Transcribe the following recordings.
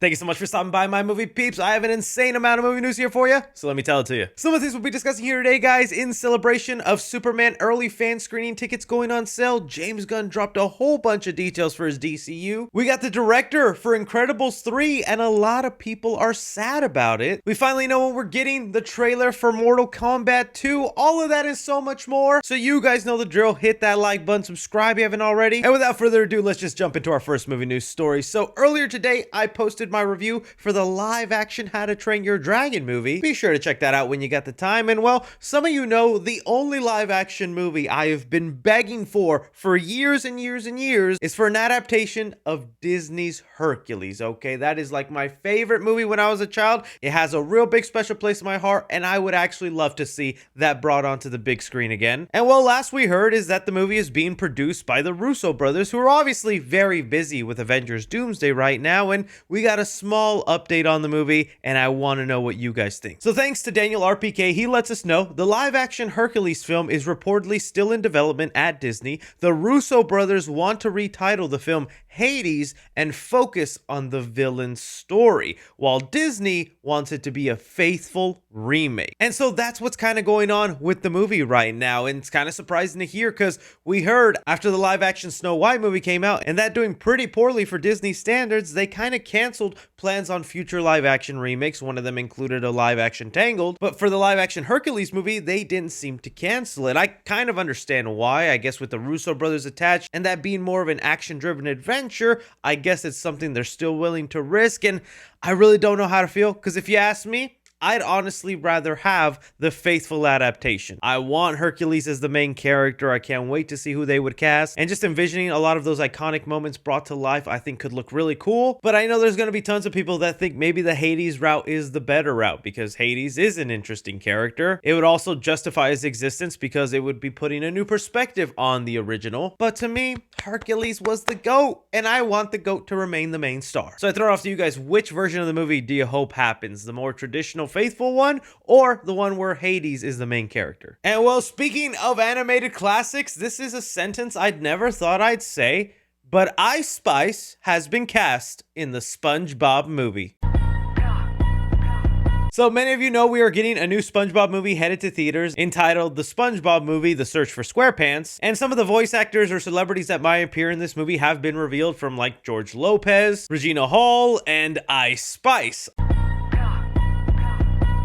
Thank you so much for stopping by, my movie peeps. I have an insane amount of movie news here for you, so let me tell it to you. Some of these we'll be discussing here today, guys. In celebration of Superman early fan screening tickets going on sale, James Gunn dropped a whole bunch of details for his DCU. We got the director for Incredibles 3, and a lot of people are sad about it. We finally know when we're getting the trailer for Mortal Kombat 2. All of that and so much more. So you guys know the drill. Hit that like button, subscribe if you haven't already. And without further ado, let's just jump into our first movie news story. So earlier today, I posted my review for the live action How to Train Your Dragon movie. Be sure to check that out when you got the time. And well, some of you know the only live action movie I have been begging for years and years and years is for an adaptation of Disney's Hercules. Okay, that is like my favorite movie when I was a child. It has a real big special place in my heart, and I would actually love to see that brought onto the big screen again. And well, last we heard is that the movie is being produced by the Russo brothers, who are obviously very busy with Avengers Doomsday right now, and we got a small update on the movie, and I want to know what you guys think. So thanks to Daniel RPK, he lets us know the live action Hercules film is reportedly still in development at Disney. The Russo brothers want to retitle the film Hades and focus on the villain's story, while Disney wants it to be a faithful remake. And so that's what's kind of going on with the movie right now, and it's kind of surprising to hear because we heard after the live action Snow White movie came out and that doing pretty poorly for Disney standards, they kind of canceled plans on future live action remakes. One of them included a live action Tangled, but for the live action Hercules movie, they didn't seem to cancel it. I kind of understand why. I guess with the Russo brothers attached and that being more of an action driven adventure, I guess it's something they're still willing to risk, and I really don't know how to feel, because if you ask me, I'd honestly rather have the faithful adaptation. I want Hercules as the main character. I can't wait to see who they would cast. And just envisioning a lot of those iconic moments brought to life, I think could look really cool. But I know there's going to be tons of people that think maybe the Hades route is the better route, because Hades is an interesting character. It would also justify his existence because it would be putting a new perspective on the original. But to me, Hercules was the GOAT, and I want the GOAT to remain the main star. So I throw it off to you guys. Which version of the movie do you hope happens? The more traditional faithful one, or the one where Hades is the main character? And well, speaking of animated classics, this is a sentence I'd never thought I'd say, but Ice Spice has been cast in the Spongebob movie. So many of you know we are getting a new Spongebob movie headed to theaters entitled The Spongebob Movie: The Search for SquarePants. And some of the voice actors or celebrities that might appear in this movie have been revealed, from like George Lopez, Regina Hall, and Ice Spice.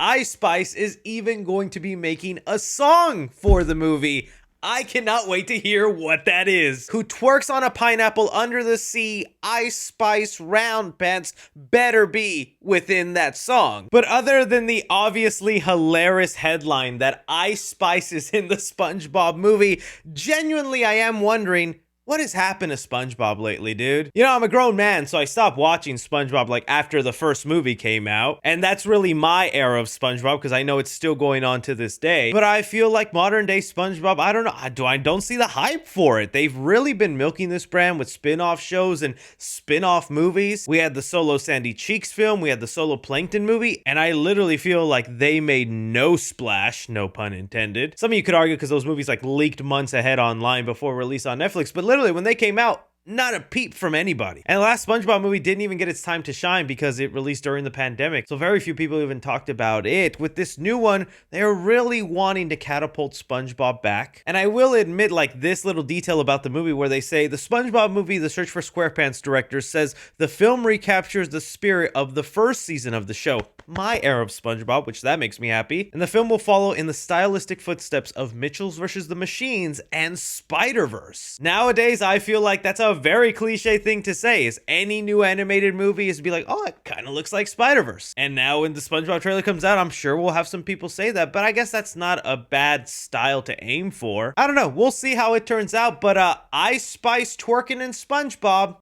Ice Spice is even going to be making a song for the movie. I cannot wait to hear what that is. Who twerks on a pineapple under the sea, Ice Spice round pants better be within that song. But other than the obviously hilarious headline that Ice Spice is in the SpongeBob movie, genuinely I am wondering, what has happened to SpongeBob lately, dude? You know, I'm a grown man, so I stopped watching SpongeBob like after the first movie came out. And that's really my era of SpongeBob, because I know it's still going on to this day. But I feel like modern day SpongeBob, I don't know, I don't see the hype for it. They've really been milking this brand with spin-off shows and spin-off movies. We had the solo Sandy Cheeks film, we had the solo Plankton movie, and I literally feel like they made no splash, no pun intended. Some of you could argue because those movies like leaked months ahead online before release on Netflix, but literally when they came out, not a peep from anybody. And the last SpongeBob movie didn't even get its time to shine because it released during the pandemic. So very few people even talked about it. With this new one, they're really wanting to catapult SpongeBob back. And I will admit, like, this little detail about the movie where they say the SpongeBob movie, The Search for SquarePants director says the film recaptures the spirit of the first season of the show, my era of SpongeBob, which that makes me happy. And the film will follow in the stylistic footsteps of Mitchell's vs. the Machines and Spider-Verse. Nowadays, I feel like that's a very cliche thing to say, is any new animated movie is to be like, oh, it kind of looks like Spider-Verse. And now when the SpongeBob trailer comes out, I'm sure we'll have some people say that, but I guess that's not a bad style to aim for. I don't know, we'll see how it turns out, but Ice Spice twerking in SpongeBob.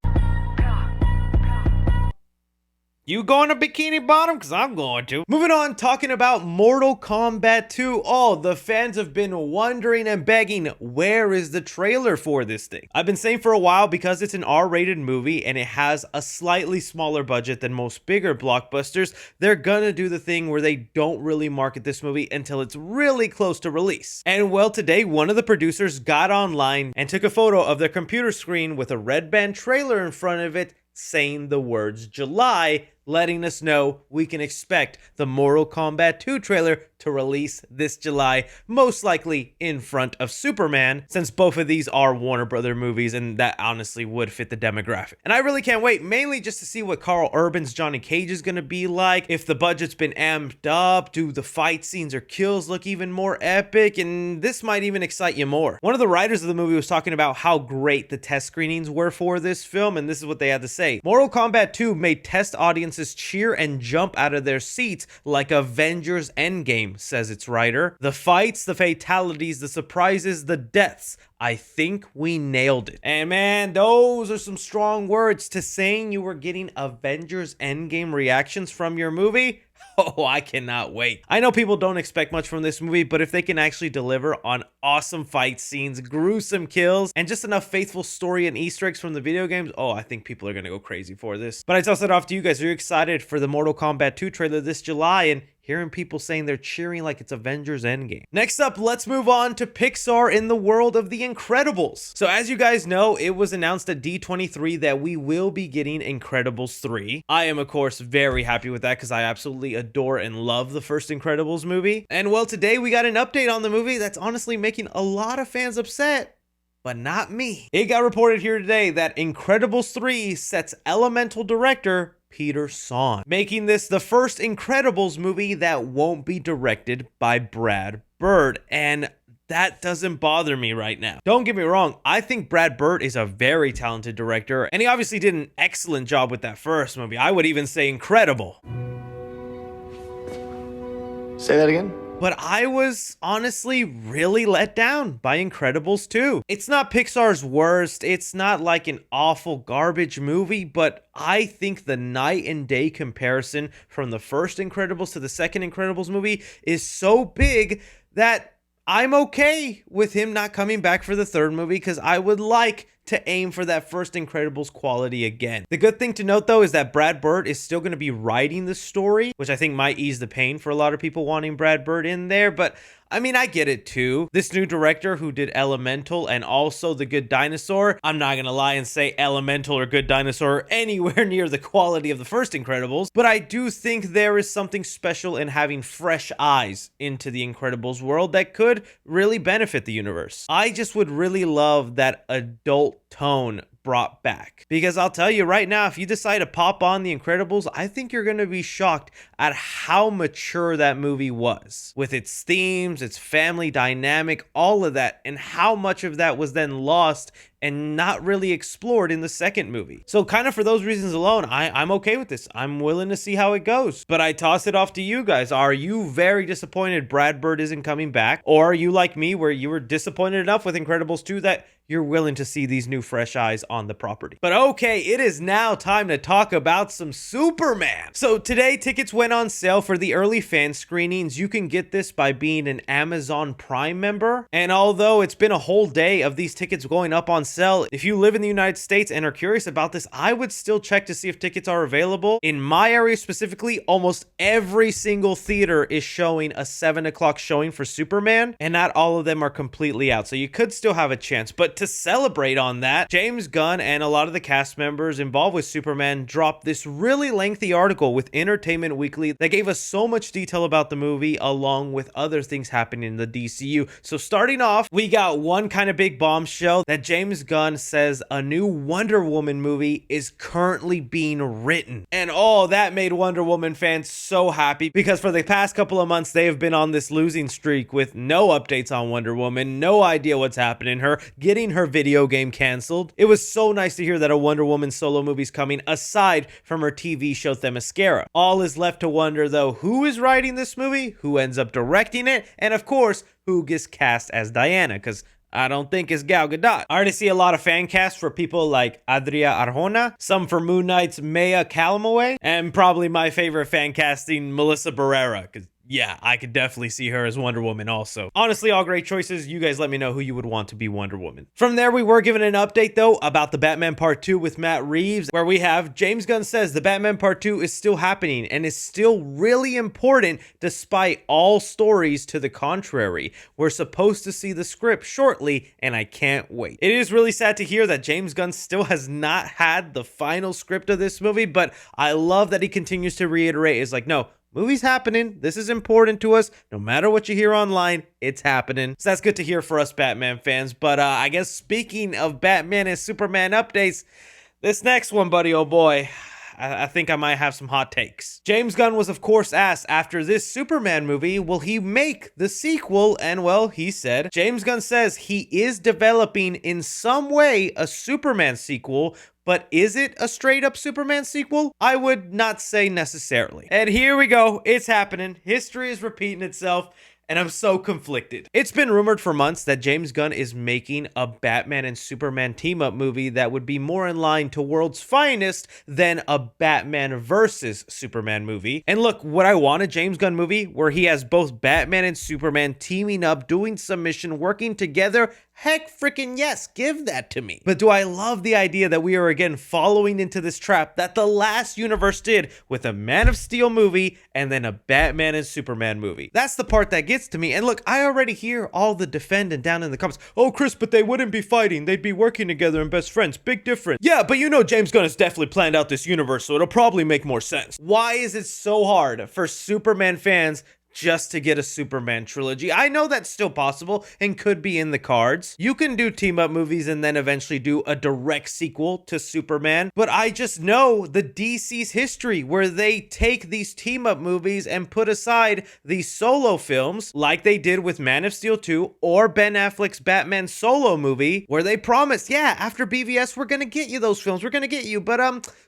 You going to Bikini Bottom? Because I'm going to. Moving on, talking about Mortal Kombat 2. Oh, the fans have been wondering and begging, where is the trailer for this thing? I've been saying for a while, because it's an R-rated movie and it has a slightly smaller budget than most bigger blockbusters, they're gonna do the thing where they don't really market this movie until it's really close to release. And well, today, one of the producers got online and took a photo of their computer screen with a red band trailer in front of it saying the words July letting us know we can expect the Mortal Kombat 2 trailer to release this July, most likely in front of Superman, since both of these are Warner Brother movies, and that honestly would fit the demographic. And I really can't wait, mainly just to see what Carl Urban's Johnny Cage is gonna be like, if the budget's been amped up, do the fight scenes or kills look even more epic, and this might even excite you more. One of the writers of the movie was talking about how great the test screenings were for this film, and this is what they had to say. Mortal Kombat 2 made test audiences cheer and jump out of their seats like Avengers Endgame, says its writer. The fights, the fatalities, the surprises, the deaths. I think we nailed it. And man, those are some strong words. To saying you were getting Avengers Endgame reactions from your movie. Oh, I cannot wait. I know people don't expect much from this movie, but if they can actually deliver on awesome fight scenes, gruesome kills, and just enough faithful story and Easter eggs from the video games, oh, I think people are gonna go crazy for this. But I toss it off to you guys. Are you excited for the Mortal Kombat 2 trailer this July? And hearing people saying they're cheering like it's Avengers Endgame. Next up, let's move on to Pixar in the world of The Incredibles. So as you guys know, it was announced at D23 that we will be getting Incredibles 3. I am, of course, very happy with that because I absolutely adore and love the first Incredibles movie. And well, today we got an update on the movie that's honestly making a lot of fans upset, but not me. It got reported here today that Incredibles 3 sets Elemental director Peter Sohn, making this the first Incredibles movie that won't be directed by Brad Bird. And that doesn't bother me right now. Don't get me wrong, I think Brad Bird is a very talented director, and he obviously did an excellent job with that first movie. I would even say incredible. Say that again? But I was honestly really let down by Incredibles 2. It's not Pixar's worst, it's not like an awful garbage movie, but I think the night and day comparison from the first Incredibles to the second Incredibles movie is so big that I'm okay with him not coming back for the third movie, because I would like to aim for that first Incredibles quality again. The good thing to note though is that Brad Bird is still going to be writing the story, which I think might ease the pain for a lot of people wanting Brad Bird in there, but I mean, I get it too. This new director who did Elemental and also The Good Dinosaur, I'm not gonna lie and say Elemental or Good Dinosaur are anywhere near the quality of the first Incredibles, but I do think there is something special in having fresh eyes into the Incredibles world that could really benefit the universe. I just would really love that adult tone brought back, because I'll tell you right now, if you decide to pop on The Incredibles, I think you're going to be shocked at how mature that movie was, with its themes, its family dynamic, all of that, and how much of that was then lost and not really explored in the second movie. So kind of for those reasons alone, I'm okay with this. I'm willing to see how it goes. But I toss it off to you guys. Are you very disappointed Brad Bird isn't coming back? Or are you like me, where you were disappointed enough with Incredibles 2 that you're willing to see these new fresh eyes on the property? But okay, it is now time to talk about some Superman. So today, tickets went on sale for the early fan screenings. You can get this by being an Amazon Prime member. And although it's been a whole day of these tickets going up on sale, if you live in the United States and are curious about this, I would still check to see if tickets are available. In my area specifically, almost every single theater is showing a 7 o'clock showing for Superman, and not all of them are completely out. So you could still have a chance. But to celebrate on that, James Gunn and a lot of the cast members involved with Superman dropped this really lengthy article with Entertainment Weekly that gave us so much detail about the movie, along with other things happening in the DCU. So starting off, we got one kind of big bombshell that James Gunn says a new Wonder Woman movie is currently being written. And oh, that made Wonder Woman fans so happy, because for the past couple of months, they have been on this losing streak with no updates on Wonder Woman, no idea what's happening, her getting her video game canceled. It was so nice to hear that a Wonder Woman solo movie's coming, aside from her TV show Themyscira. All is left to wonder though, who is writing this movie, who ends up directing it, and of course, who gets cast as Diana, because I don't think it's Gal Gadot. I already see a lot of fan casts for people like Adria Arjona, some for Moon Knight's Maya Calamaway, and probably my favorite fan casting, Melissa Barrera, because yeah, I could definitely see her as Wonder Woman also. Honestly, all great choices. You guys let me know who you would want to be Wonder Woman. From there, we were given an update though about the Batman Part 2 with Matt Reeves, where we have James Gunn says the Batman Part 2 is still happening and is still really important despite all stories to the contrary. We're supposed to see the script shortly and I can't wait. It is really sad to hear that James Gunn still has not had the final script of this movie, but I love that he continues to reiterate is like, no, movie's happening. This is important to us. No matter what you hear online, it's happening. So that's good to hear for us Batman fans. But I guess speaking of Batman and Superman updates, this next one, buddy, oh boy, I think I might have some hot takes. James Gunn was of course asked after this Superman movie, will he make the sequel? And well, he said, James Gunn says he is developing in some way a Superman sequel, but is it a straight up Superman sequel? I would not say necessarily. And here we go. It's happening. History is repeating itself. And I'm so conflicted. It's been rumored for months that James Gunn is making a Batman and Superman team-up movie that would be more in line to World's Finest than a Batman versus Superman movie. And look, would I want a James Gunn movie where he has both Batman and Superman teaming up, doing some mission, working together? Heck freaking yes, give that to me. But do I love the idea that we are again following into this trap that the last universe did with a Man of Steel movie and then a Batman and Superman movie? That's the part that gets to me. And look, I already hear all the defendant down in the comments. Oh, Chris, but they wouldn't be fighting. They'd be working together and best friends. Big difference. Yeah, but you know James Gunn has definitely planned out this universe, so it'll probably make more sense. Why is it so hard for Superman fans just to get a Superman trilogy? I know that's still possible and could be in the cards. You can do team up movies and then eventually do a direct sequel to Superman, but I just know the DC's history where they take these team up movies and put aside these solo films like they did with Man of Steel 2 or Ben Affleck's Batman solo movie where they promised, yeah, after BVS, we're gonna get you those films, we're gonna get you, but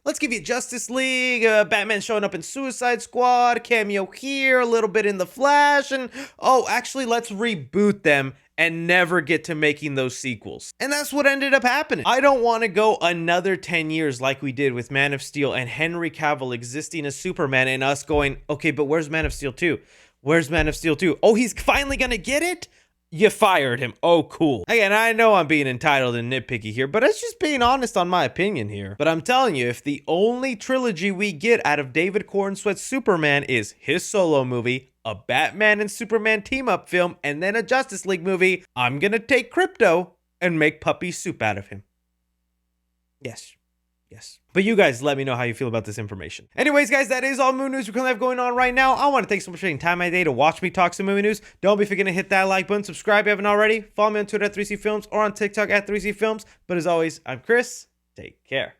let's give you Justice League, Batman showing up in Suicide Squad, cameo here, a little bit in The Flash, and oh, actually, let's reboot them and never get to making those sequels. And that's what ended up happening. I don't want to go another 10 years like we did with Man of Steel and Henry Cavill existing as Superman and us going, okay, but where's Man of Steel 2? Where's Man of Steel 2? Oh, he's finally gonna get it? You fired him. Oh, cool. Again, I know I'm being entitled and nitpicky here, but it's just being honest on my opinion here. But I'm telling you, if the only trilogy we get out of David Cornsweat's Superman is his solo movie, a Batman and Superman team-up film, and then a Justice League movie, I'm gonna take Crypto and make puppy soup out of him. Yes. Yes. But you guys let me know how you feel about this information. Anyways, guys, that is all movie news we currently have going on right now. I want to thank so much for taking time out of my day to watch me talk some movie news. Don't be forgetting to hit that like button, subscribe if you haven't already. Follow me on Twitter at 3C Films or on TikTok at 3C Films. But as always, I'm Chris. Take care.